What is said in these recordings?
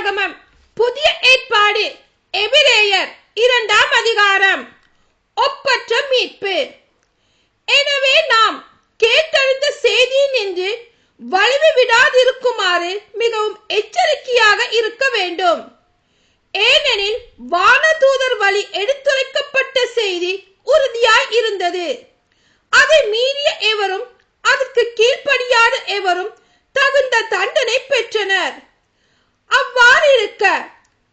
வேதாகமம் புதிய ஏற்பாடு எபிரேயர் 2ஆம் அதிகாரம். ஒப்பற்ற மீட்பு. எனவே நாம் கேட்டறிந்த செய்தியினின்று வலிமை விடாதிருக்குமாறு மிகவும் எச்சரிக்கையாக இருக்க வேண்டும். ஏனெனில் வானதூதர் வழி எடுத்துரைக்கப்பட்ட செய்தி உறுதியாய் இருந்தது. அதை மீறிய எவரும் அதற்கு கீழ்ப்படியாத எவரும் தகுந்த தண்டனை பெற்றனர். அவ்வாறு இருக்க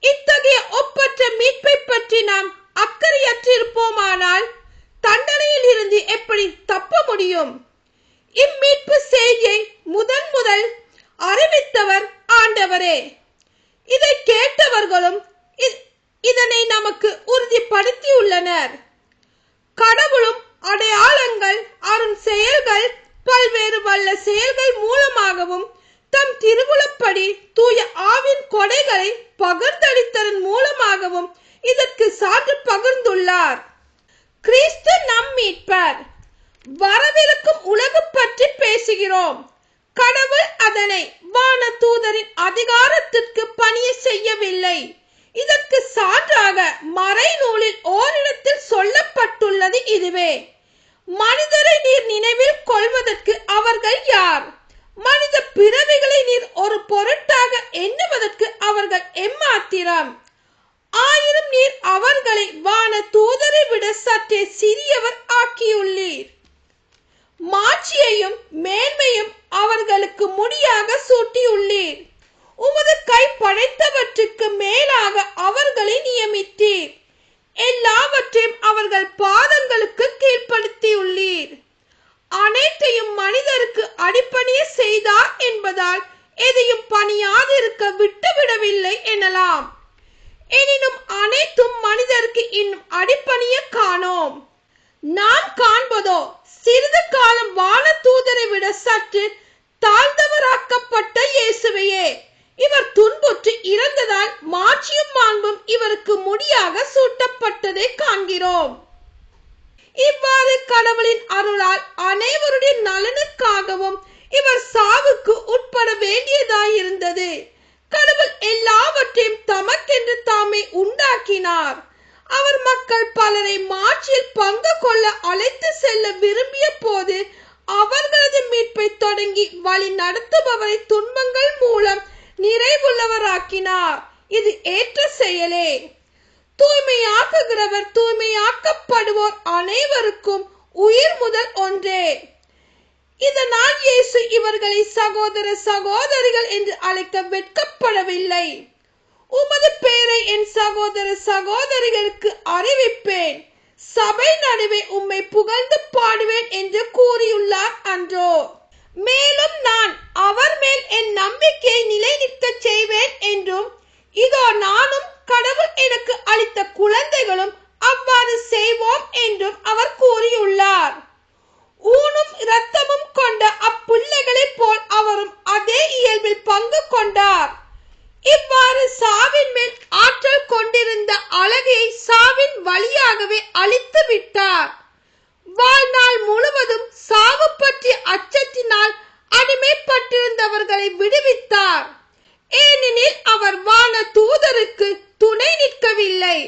இத்தகைய ஒப்பற்ற மீட்பை பற்றி நாம் அக்கறையற்றிருப்போமானால் தண்டனையில் இருந்து எப்படி தப்ப முடியும்? இம்மீட்பு செய்தியை முதல் அறிவித்தவர் ஆண்டவரே. இதை கேட்டவர்களும் இதனை நமக்கு உறுதிப்படுத்தியுள்ளனர். கடவுளும் அடையாளங்கள், அரும் செயல்கள், பல்வேறு வல்ல செயல்கள் மூலமாகவும் தம் திருவுளப்படி தூய ஆவின் கொடைகளை பகிர்ந்தளித்ததன் மூலமாகவும் இதற்கு சான்று பகிர்ந்துள்ளார். கிறிஸ்து நம் மீட்பர். வரவிருக்கும் உலகு பற்றி பேசுகிறோம். கடவுள் அதனை வான தூதரின் அதிகாரத்திற்கு பணிய செய்யவில்லை. இதற்கு சான்றாக மறைநூலில் ஓரிடத்தில் சொல்லப்பட்டுள்ளது இதுவே: மனிதரை நீர் நினைவில் கொள்வதற்கு அவர்கள் யார்? மனித பிறவிகளை நீர் ஒரு பொருட்டாக எண்ணுவதற்கு அவர்கள் எம்மாத்திரம்? ஆயினும் நீர் அவர்களை வான தூதரை விட சற்றே சிறியவர் ஆக்கியுள்ளீர். மாட்சியையும் மேன்மையும் அவர்களுக்கு முடியாக சூட்டியுள்ளீர். உமது கை படைத்தவற்றுக்கு மேலாக அவர்களை நியமித்தீர். எல்லாவற்றையும் அவர்கள் பாதங்களுக்கு கீழ்ப்படுத்தியுள்ளீர். அனைத்தையும் மனிதருக்கு அடிபணிய செய்தார் என்பதால் எதையும் பணியாதிருக்க விட்டுவிடவில்லை எனலாம். எனினும் அனைத்தும் மனிதருக்கு இன்னும் அடிபணிய காணோம். நாம் காண்பதோ சிறிது காலம் வான தூதரை விட சற்று தாழ்ந்தவராக்கப்பட்ட இயேசுவையே. இவர் துன்புற்று இறந்ததால் மாட்சியும் மாண்பும் இவருக்கு முடியாக சூட்டப்பட்டதை காண்கிறோம். இவ்வாறு கடவுளின் அருளால் அனைவருடைய நலனுக்காகவும் இவர் சாவுக்கு உட்பட வேண்டியதாயிருந்தது. கடவுள் எல்லாவற்றையும் தமக்கென்று தாமே உண்டாக்கினார். அவர் மக்கள் பலரை மாட்சியில் பங்கு கொள்ள அழைத்து செல்ல விரும்பிய போது அவர்களது மீட்பை தொடங்கி வழி நடத்துபவரை துன்பங்கள் மூலம் நிறைவுள்ளவராக்கினார். இது ஏற்ற செயலே. தூய்மையாக்குகிறவர் தூய்மையாக்கப்படுவோர் அனைவருக்கும் உயிர் முதல் ஒன்றே. இதனால் இயேசு இவர்களை சகோதர சகோதரிகள் என்று அழைக்க வெட்கப்படவில்லை. உமது பெயரை என் சகோதர சகோதரிகளுக்கு அறிவிப்பேன், சபை நடுவே உம்மை புகழ்ந்து பாடுவேன் என்று கூறியுள்ளார் அன்றோ? மேலும் நான் அவர் மேல் என் நம்பிக்கையை நிலை நிற்க செய்வேன் என்றும், இதோ நானும் கடவுள் எனக்கு அளித்த குழந்தைகளும் அவ்வாறு செய்வோம் என்றும் அவர் கூறியுள்ளார். ஊனும் இரத்தமும் கொண்ட அப்பிள்ளைகளை போல் அவரும் அதே இயல்பில் பங்கு கொண்டார். இவ்வாறு சாவின் மேல் ஆற்றல் கொண்டிருந்த அழகையை சாவின் வழியாகவே அழித்து விட்டார். வாழ்நாள் முழுவதும் சாவு பற்றிய அச்சத்தினால் அடிமைப்பட்டிருந்தவர்களை விடுவித்தார். ஏனெனில் அவர் வான தூதருக்கு துணை நிற்கவில்லை,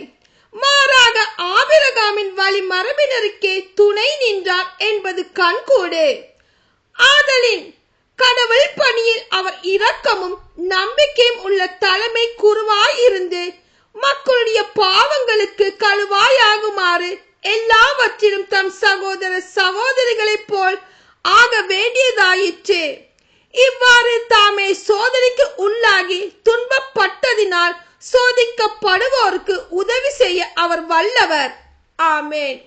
மாறாக ஆபிரகாமின் வழி மரபினருக்கே துணை நின்றார் என்பது கண்கூடு. ஆதலின் கடவுள் பணியில் அவர் இரக்கமும் நம்பிக்கையும் உள்ள தலைமை குருவாயிருந்து மக்களுடைய பாவங்களுக்கு கழுவாயாகுமாறு எல்லாவற்றிலும் தம் சகோதர சகோதரிகளைப் போல் ஆக வேண்டியதாயிற்று. இவ்வாறு தாமே சோதனைக்கு உள்ளாகி துன்பப்பட்டதினால் சோதிக்கப்படுவோருக்கு உதவி செய்ய அவர் வல்லவர். ஆமென்.